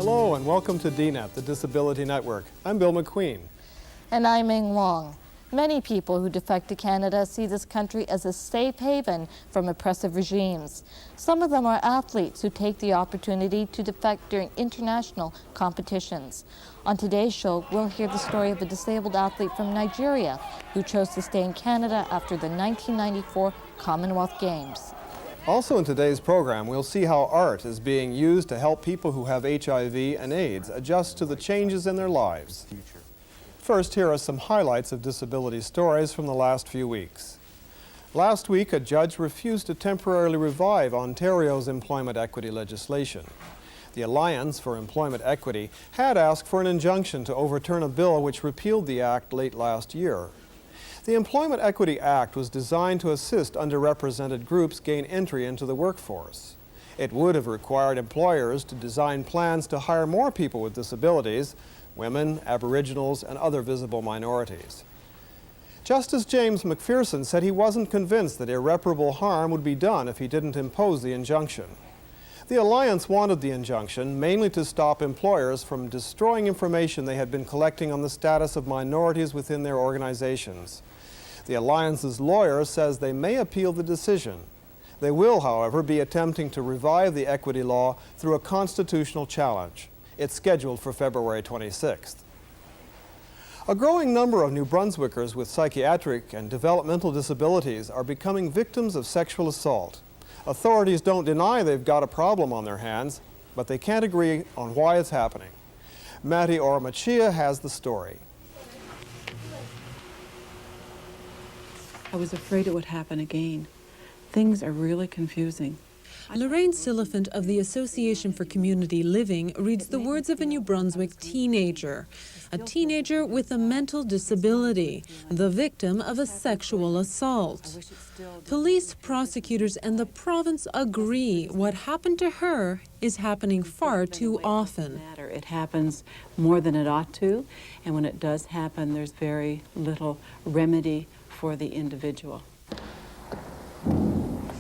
Hello and welcome to DNET, the Disability Network. I'm Bill McQueen. And I'm Ming Wong. Many people who defect to Canada see this country as a safe haven from oppressive regimes. Some of them are athletes who take the opportunity to defect during international competitions. On today's show, we'll hear the story of a disabled athlete from Nigeria who chose to stay in Canada after the 1994 Commonwealth Games. Also in today's program, we'll see how art is being used to help people who have HIV and AIDS adjust to the changes in their lives. First, here are some highlights of disability stories from the last few weeks. Last week, a judge refused to temporarily revive Ontario's employment equity legislation. The Alliance for Employment Equity had asked for an injunction to overturn a bill which repealed the act late last year. The Employment Equity Act was designed to assist underrepresented groups gain entry into the workforce. It would have required employers to design plans to hire more people with disabilities, women, Aboriginals, and other visible minorities. Justice James McPherson said he wasn't convinced that irreparable harm would be done if he didn't impose the injunction. The Alliance wanted the injunction mainly to stop employers from destroying information they had been collecting on the status of minorities within their organizations. The Alliance's lawyer says they may appeal the decision. They will, however, be attempting to revive the equity law through a constitutional challenge. It's scheduled for February 26th. A growing number of New Brunswickers with psychiatric and developmental disabilities are becoming victims of sexual assault. Authorities don't deny they've got a problem on their hands, but they can't agree on why it's happening. Matti Ormachia has the story. I was afraid it would happen again. Things are really confusing. Lorraine Silliphant of the Association for Community Living reads the words of a New Brunswick teenager. A teenager with a mental disability, the victim of a sexual assault. Police, prosecutors, and the province agree what happened to her is happening far too often. It happens more than it ought to, and when it does happen, there's very little remedy for the individual.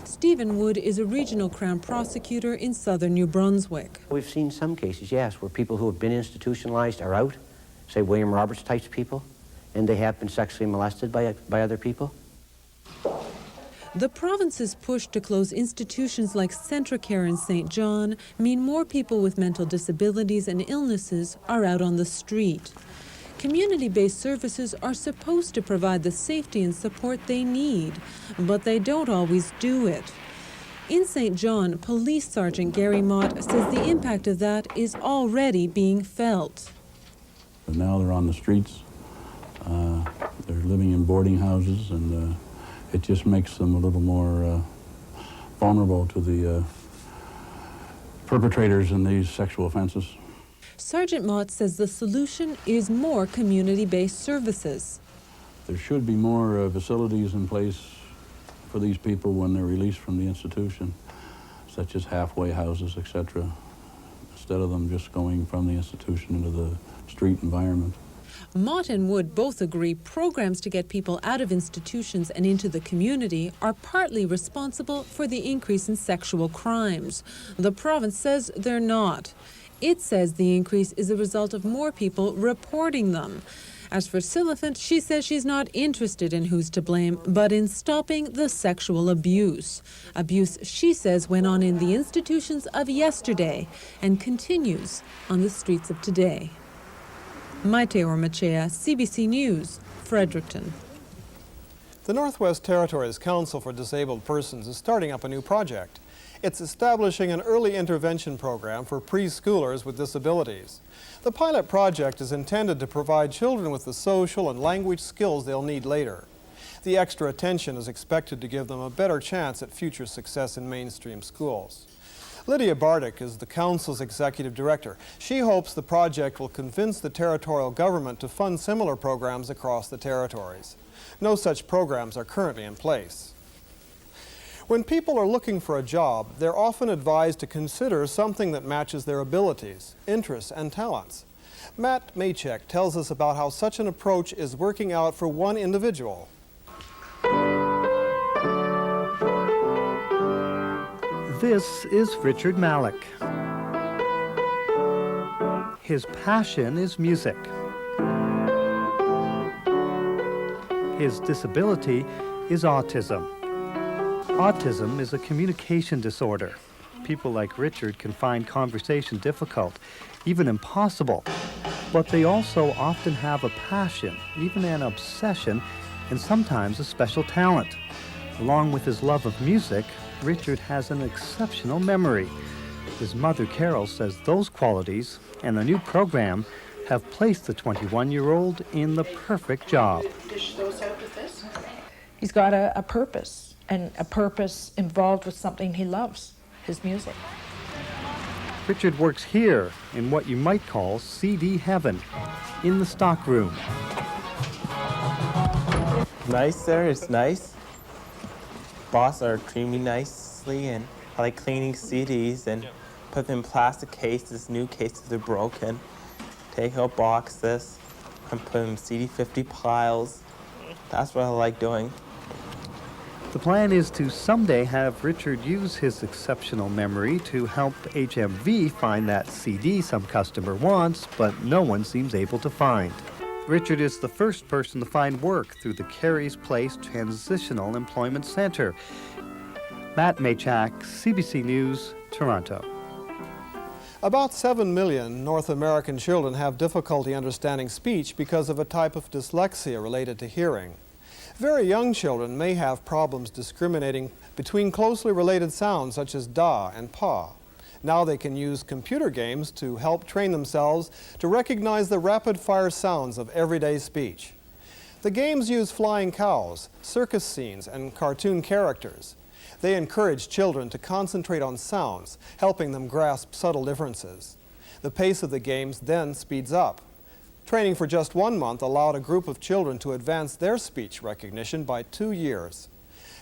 Stephen Wood is a regional Crown prosecutor in southern New Brunswick. We've seen some cases, yes, where people who have been institutionalized are out, say William Roberts types people, and they have been sexually molested by other people. The province's push to close institutions like Centracare in St. John mean more people with mental disabilities and illnesses are out on the street. Community-based services are supposed to provide the safety and support they need, but they don't always do it. In St. John, Police Sergeant Gary Mott says the impact of that is already being felt. Now they're on the streets, they're living in boarding houses, and it just makes them a little more vulnerable to the perpetrators in these sexual offenses. Sergeant Mott says the solution is more community-based services. There should be more facilities in place for these people when they're released from the institution, such as halfway houses, etc., instead of them just going from the institution into the street environment. Mott and Wood both agree programs to get people out of institutions and into the community are partly responsible for the increase in sexual crimes. The province says they're not. It says the increase is a result of more people reporting them. As for Silliphant, she says she's not interested in who's to blame, but in stopping the sexual abuse. Abuse, she says, went on in the institutions of yesterday and continues on the streets of today. Matti Ormachia, CBC News, Fredericton. The Northwest Territories Council for Disabled Persons is starting up a new project. It's establishing an early intervention program for preschoolers with disabilities. The pilot project is intended to provide children with the social and language skills they'll need later. The extra attention is expected to give them a better chance at future success in mainstream schools. Lydia Bardick is the Council's Executive Director. She hopes the project will convince the territorial government to fund similar programs across the territories. No such programs are currently in place. When people are looking for a job, they're often advised to consider something that matches their abilities, interests, and talents. Matt Maychek tells us about how such an approach is working out for one individual. This is Richard Malik. His passion is music. His disability is autism. Autism is a communication disorder. People like Richard can find conversation difficult, even impossible. But they also often have a passion, even an obsession, and sometimes a special talent. Along with his love of music, Richard has an exceptional memory. His mother, Carol, says those qualities and the new program have placed the 21-year-old in the perfect job. He's got a purpose, and a purpose involved with something he loves, his music. Richard works here in what you might call CD heaven, in the stock room. Nice, sir. It's nice. Boss are treating me nicely, and I like cleaning CDs and put them in plastic cases. New cases are broken. Take out boxes and put them in CD50 piles. That's what I like doing. The plan is to someday have Richard use his exceptional memory to help HMV find that CD some customer wants, but no one seems able to find. Richard is the first person to find work through the Carey's Place Transitional Employment Center. Matt Maychak, CBC News, Toronto. About 7 million North American children have difficulty understanding speech because of a type of dyslexia related to hearing. Very young children may have problems discriminating between closely related sounds such as da and pa. Now they can use computer games to help train themselves to recognize the rapid-fire sounds of everyday speech. The games use flying cows, circus scenes, and cartoon characters. They encourage children to concentrate on sounds, helping them grasp subtle differences. The pace of the games then speeds up. Training for just 1 month allowed a group of children to advance their speech recognition by 2 years.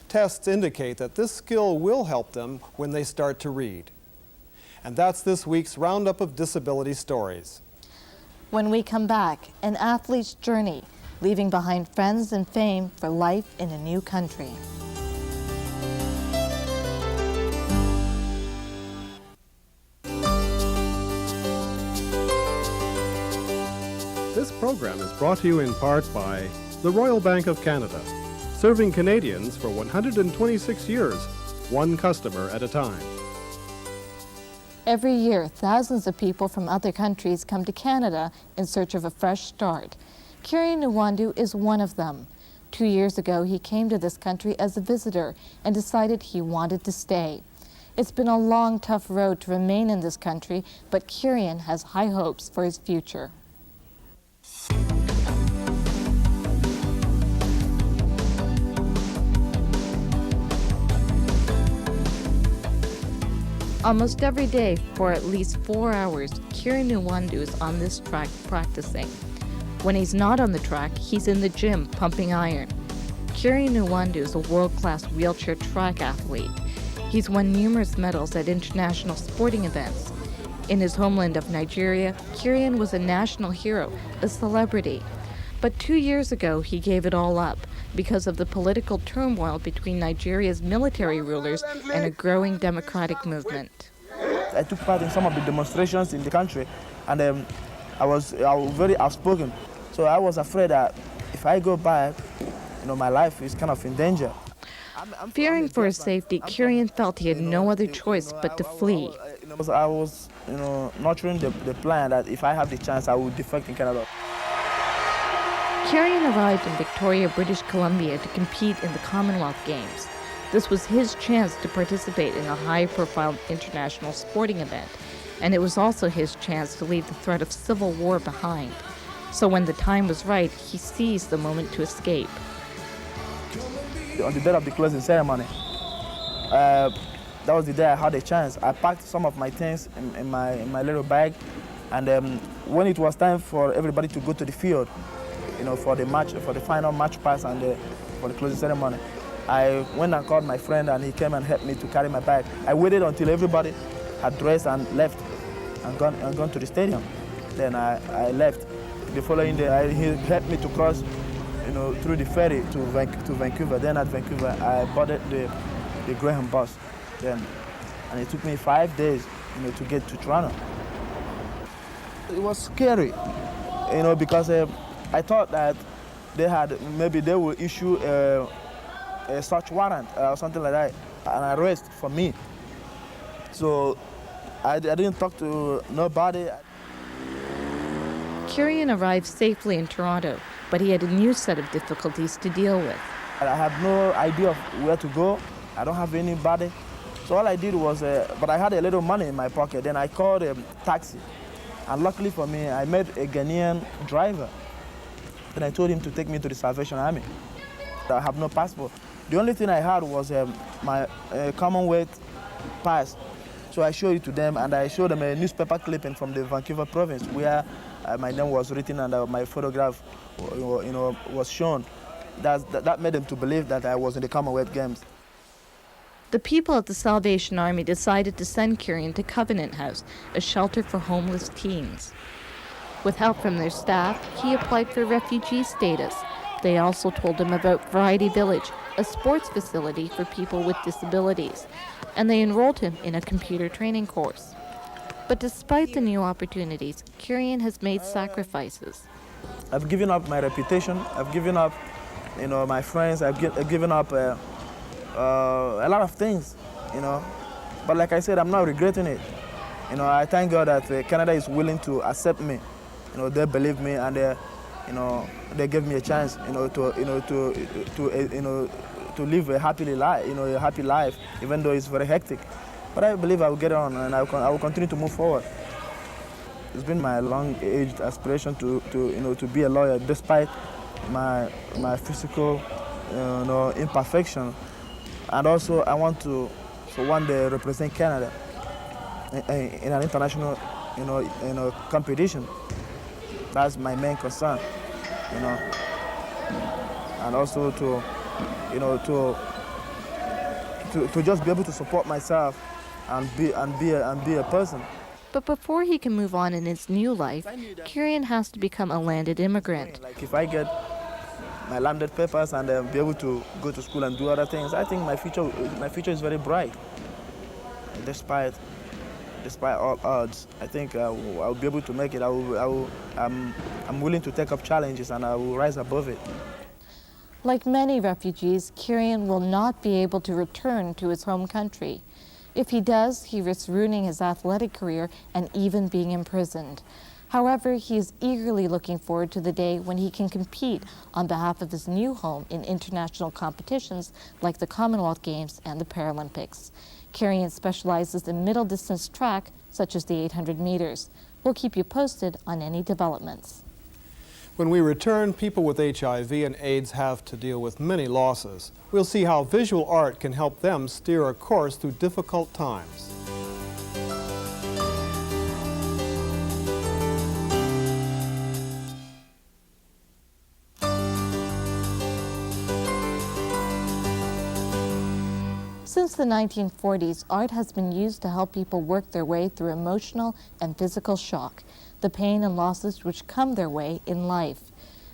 Tests indicate that this skill will help them when they start to read. And that's this week's Roundup of Disability Stories. When we come back, an athlete's journey, leaving behind friends and fame for life in a new country. This program is brought to you in part by the Royal Bank of Canada, serving Canadians for 126 years, one customer at a time. Every year, thousands of people from other countries come to Canada in search of a fresh start. Kirian Nwandu is one of them. 2 years ago, he came to this country as a visitor and decided he wanted to stay. It's been a long, tough road to remain in this country, but Kirian has high hopes for his future. Almost every day, for at least 4 hours, Kirian Nwandu is on this track practicing. When he's not on the track, he's in the gym pumping iron. Kirian Nwandu is a world-class wheelchair track athlete. He's won numerous medals at international sporting events. In his homeland of Nigeria, Kirian was a national hero, a celebrity. But 2 years ago, he gave it all up because of the political turmoil between Nigeria's military rulers and a growing democratic movement. I took part in some of the demonstrations in the country, and I was very outspoken. So I was afraid that if I go back, my life is kind of in danger. Fearing for his safety, Kirian felt he had no other choice but to flee. I was, nurturing the plan that if I have the chance, I would defect in Canada. Kirian arrived in Victoria, British Columbia to compete in the Commonwealth Games. This was his chance to participate in a high-profile international sporting event, and it was also his chance to leave the threat of civil war behind. So when the time was right, he seized the moment to escape. On the day of the closing ceremony, that was the day I had a chance. I packed some of my things in my little bag, and when it was time for everybody to go to the field, for the match, for the final match pass and for the closing ceremony, I went and called my friend, and he came and helped me to carry my bag. I waited until everybody had dressed and left and gone to the stadium. Then I left. The following day, he helped me to cross, through the ferry to Vancouver. Then at Vancouver, I boarded the Greyhound bus. And it took me 5 days, to get to Toronto. It was scary, you know, because I thought that maybe they will issue a search warrant or something like that, an arrest for me. So I didn't talk to nobody. Kirian arrived safely in Toronto, but he had a new set of difficulties to deal with. I have no idea of where to go. I don't have anybody. So all I did was, but I had a little money in my pocket. Then I called a taxi. And luckily for me, I met a Ghanaian driver. Then I told him to take me to the Salvation Army. I have no passport. The only thing I had was my Commonwealth pass. So I showed it to them, and I showed them a newspaper clipping from the Vancouver province where my name was written and my photograph was shown. That made them to believe that I was in the Commonwealth Games. The people at the Salvation Army decided to send Kirian to Covenant House, a shelter for homeless teens. With help from their staff, he applied for refugee status. They also told him about Variety Village, a sports facility for people with disabilities, and they enrolled him in a computer training course. But despite the new opportunities, Kirian has made sacrifices. I've given up my reputation. I've given up, my friends. I've given up a lot of things, But like I said, I'm not regretting it. I thank God that Canada is willing to accept me. They believe me, and they gave me a chance, to live a happy life, even though it's very hectic. But I believe I will get on, and I will continue to move forward. It's been my long-aged aspiration to be a lawyer, despite my physical, imperfection. And also, I want to, for one day, represent Canada in an international, competition. That's my main concern, And also to just be able to support myself and be a person. But before he can move on in his new life, Kirian has to become a landed immigrant. Like if I get my landed papers and be able to go to school and do other things, I think my future is very bright. Despite all odds, I think I'll be able to make it. I'm willing to take up challenges, and I will rise above it. Like many refugees, Kirian will not be able to return to his home country. If he does, he risks ruining his athletic career and even being imprisoned. However, he is eagerly looking forward to the day when he can compete on behalf of his new home in international competitions like the Commonwealth Games and the Paralympics. Kirian specializes in middle distance track, such as the 800 meters. We'll keep you posted on any developments. When we return, people with HIV and AIDS have to deal with many losses. We'll see how visual art can help them steer a course through difficult times. Since the 1940s, art has been used to help people work their way through emotional and physical shock, the pain and losses which come their way in life.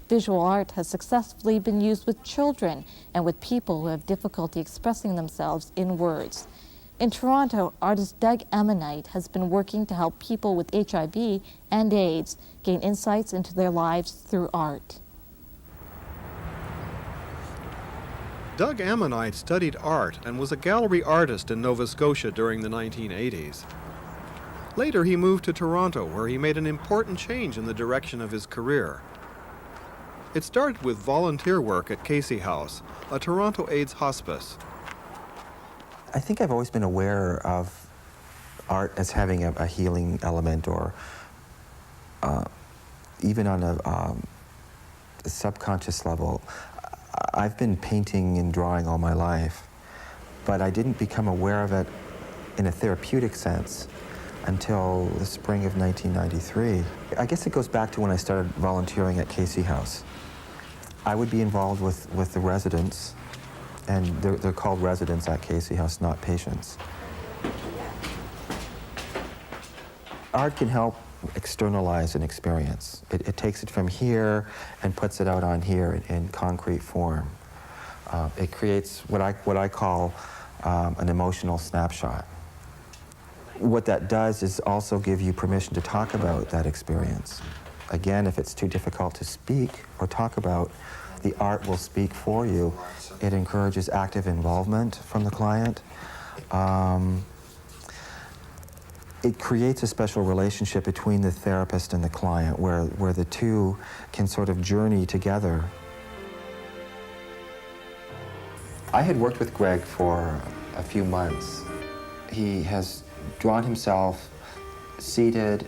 Visual art has successfully been used with children and with people who have difficulty expressing themselves in words. In Toronto, artist Doug Ammonite has been working to help people with HIV and AIDS gain insights into their lives through art. Doug Ammonite studied art and was a gallery artist in Nova Scotia during the 1980s. Later, he moved to Toronto, where he made an important change in the direction of his career. It started with volunteer work at Casey House, a Toronto AIDS hospice. I think I've always been aware of art as having a healing element, or even on a subconscious level. I've been painting and drawing all my life, but I didn't become aware of it in a therapeutic sense until the spring of 1993. I guess it goes back to when I started volunteering at Casey House. I would be involved with the residents, and they're called residents at Casey House, not patients. Art can help externalize an experience. It takes it from here and puts it out on here in concrete form. It creates what I call an emotional snapshot. What that does is also give you permission to talk about that experience. Again, if it's too difficult to speak or talk about, the art will speak for you. It encourages active involvement from the client. It creates a special relationship between the therapist and the client where the two can sort of journey together. I had worked with Greg for a few months. He has drawn himself seated,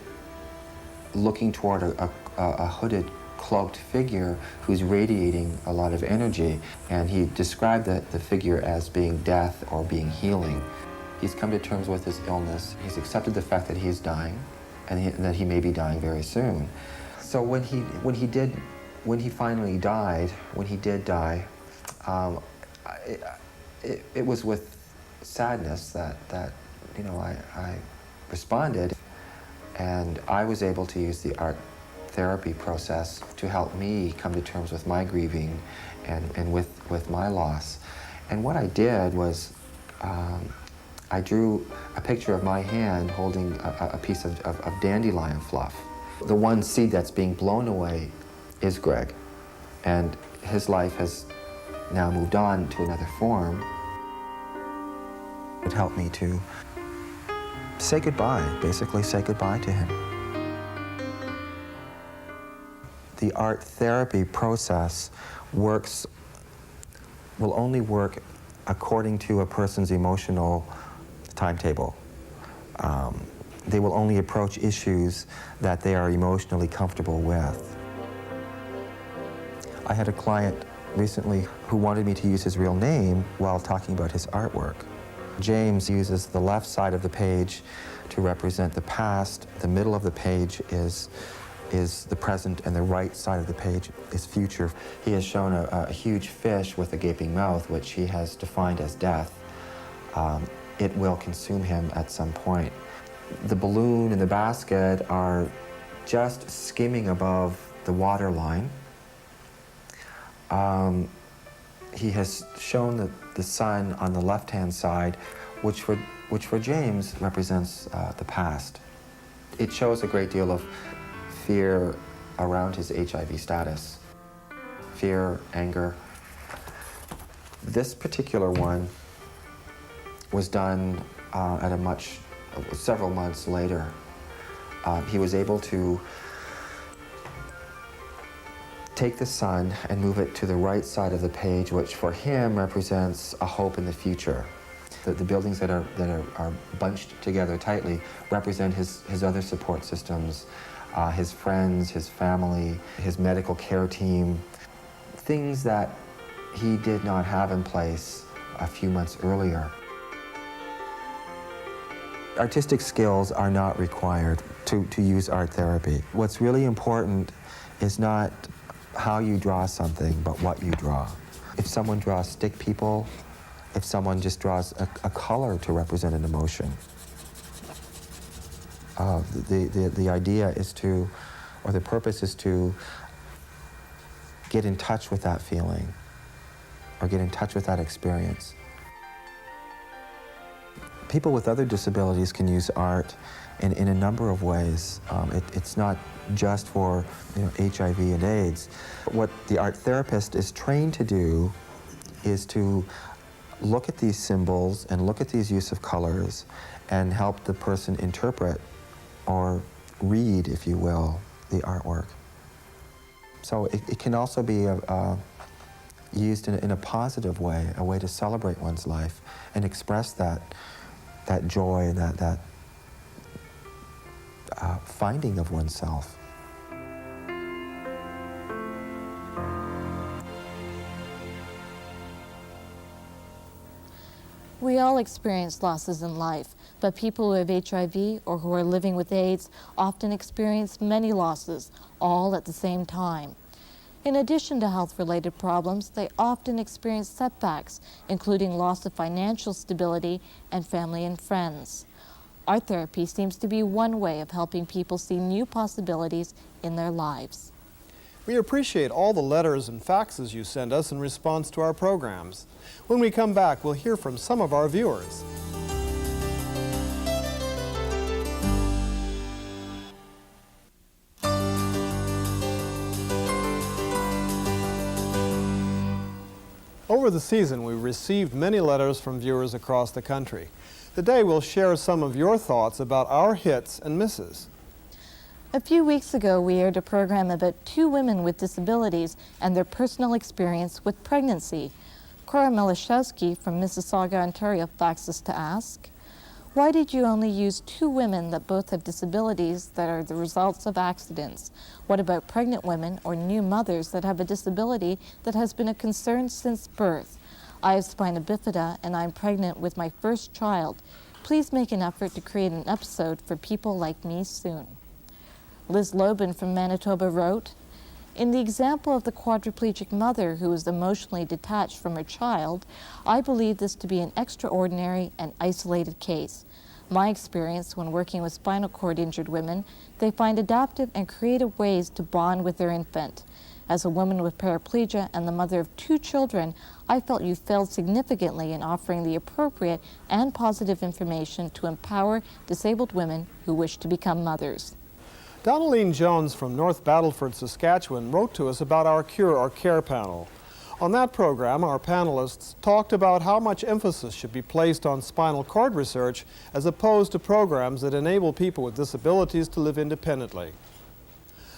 looking toward a hooded, cloaked figure who's radiating a lot of energy, and he described the figure as being death or being healing. He's come to terms with his illness. He's accepted the fact that he is dying, and that he may be dying very soon. So when he finally died, when he did die, it was with sadness that you know, I responded, and I was able to use the art therapy process to help me come to terms with my grieving and with my loss. And what I did was I drew a picture of my hand holding a piece of dandelion fluff. The one seed that's being blown away is Greg, and his life has now moved on to another form. It helped me to say goodbye, basically say goodbye to him. The art therapy process will only work according to a person's emotional timetable. They will only approach issues that they are emotionally comfortable with. I had a client recently who wanted me to use his real name while talking about his artwork. James uses the left side of the page to represent the past, the middle of the page is the present, and the right side of the page is future. He has shown a huge fish with a gaping mouth, which he has defined as death. It will consume him at some point. The balloon and the basket are just skimming above the water line. He has shown the sun on the left-hand side, which for James represents the past. It shows a great deal of fear around his HIV status. Fear, anger. This particular one was done several months later. He was able to take the sun and move it to the right side of the page, which for him represents a hope in the future. The buildings that are bunched together tightly represent his other support systems, his friends, his family, his medical care team, things that he did not have in place a few months earlier. Artistic skills are not required to use art therapy. What's really important is not how you draw something, but what you draw. If someone draws stick people, if someone just draws a color to represent an emotion, the idea is to, or the purpose is to get in touch with that feeling, or get in touch with that experience. People with other disabilities can use art in a number of ways. It's not just for HIV and AIDS. What the art therapist is trained to do is to look at these symbols and look at these use of colors and help the person interpret or read, if you will, the artwork. So it can also be used in a positive way, a way to celebrate one's life and express that joy, that finding of oneself. We all experience losses in life, but people who have HIV or who are living with AIDS often experience many losses, all at the same time. In addition to health-related problems, they often experience setbacks, including loss of financial stability and family and friends. Art therapy seems to be one way of helping people see new possibilities in their lives. We appreciate all the letters and faxes you send us in response to our programs. When we come back, we'll hear from some of our viewers. Over the season, we received many letters from viewers across the country. Today, we'll share some of your thoughts about our hits and misses. A few weeks ago, we aired a program about 2 women with disabilities and their personal experience with pregnancy. Cora Milashewski from Mississauga, Ontario, faxes to ask, why did you only use 2 women that both have disabilities that are the results of accidents? What about pregnant women or new mothers that have a disability that has been a concern since birth? I have spina bifida and I'm pregnant with my first child. Please make an effort to create an episode for people like me soon. Liz Lobin from Manitoba wrote, in the example of the quadriplegic mother who is emotionally detached from her child, I believe this to be an extraordinary and isolated case. My experience when working with spinal cord injured women, they find adaptive and creative ways to bond with their infant. As a woman with paraplegia and the mother of 2 children, I felt you failed significantly in offering the appropriate and positive information to empower disabled women who wish to become mothers. Donalene Jones from North Battleford, Saskatchewan wrote to us about our Cure or Care panel. On that program, our panelists talked about how much emphasis should be placed on spinal cord research as opposed to programs that enable people with disabilities to live independently.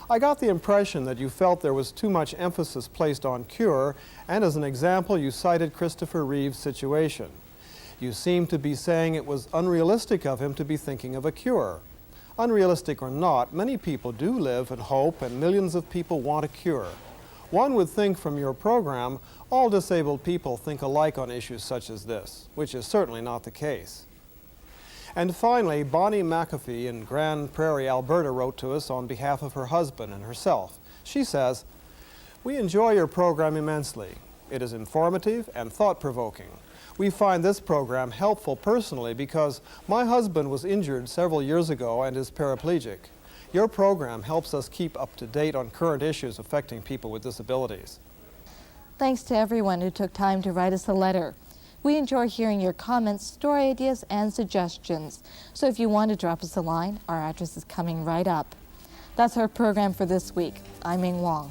I got the impression that you felt there was too much emphasis placed on cure, and as an example, you cited Christopher Reeve's situation. You seemed to be saying it was unrealistic of him to be thinking of a cure. Unrealistic or not, many people do live and hope, and millions of people want a cure. One would think from your program, all disabled people think alike on issues such as this, which is certainly not the case. And finally, Bonnie McAfee in Grand Prairie, Alberta wrote to us on behalf of her husband and herself. She says, we enjoy your program immensely. It is informative and thought-provoking. We find this program helpful personally because my husband was injured several years ago and is paraplegic. Your program helps us keep up to date on current issues affecting people with disabilities. Thanks to everyone who took time to write us a letter. We enjoy hearing your comments, story ideas, and suggestions. So if you want to drop us a line, our address is coming right up. That's our program for this week. I'm Ming Wong.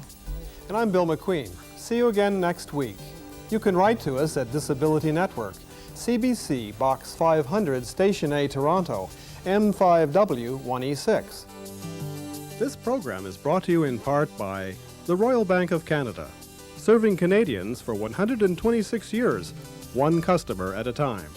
And I'm Bill McQueen. See you again next week. You can write to us at Disability Network, CBC Box 500, Station A, Toronto, M5W 1E6. This program is brought to you in part by the Royal Bank of Canada, serving Canadians for 126 years, one customer at a time.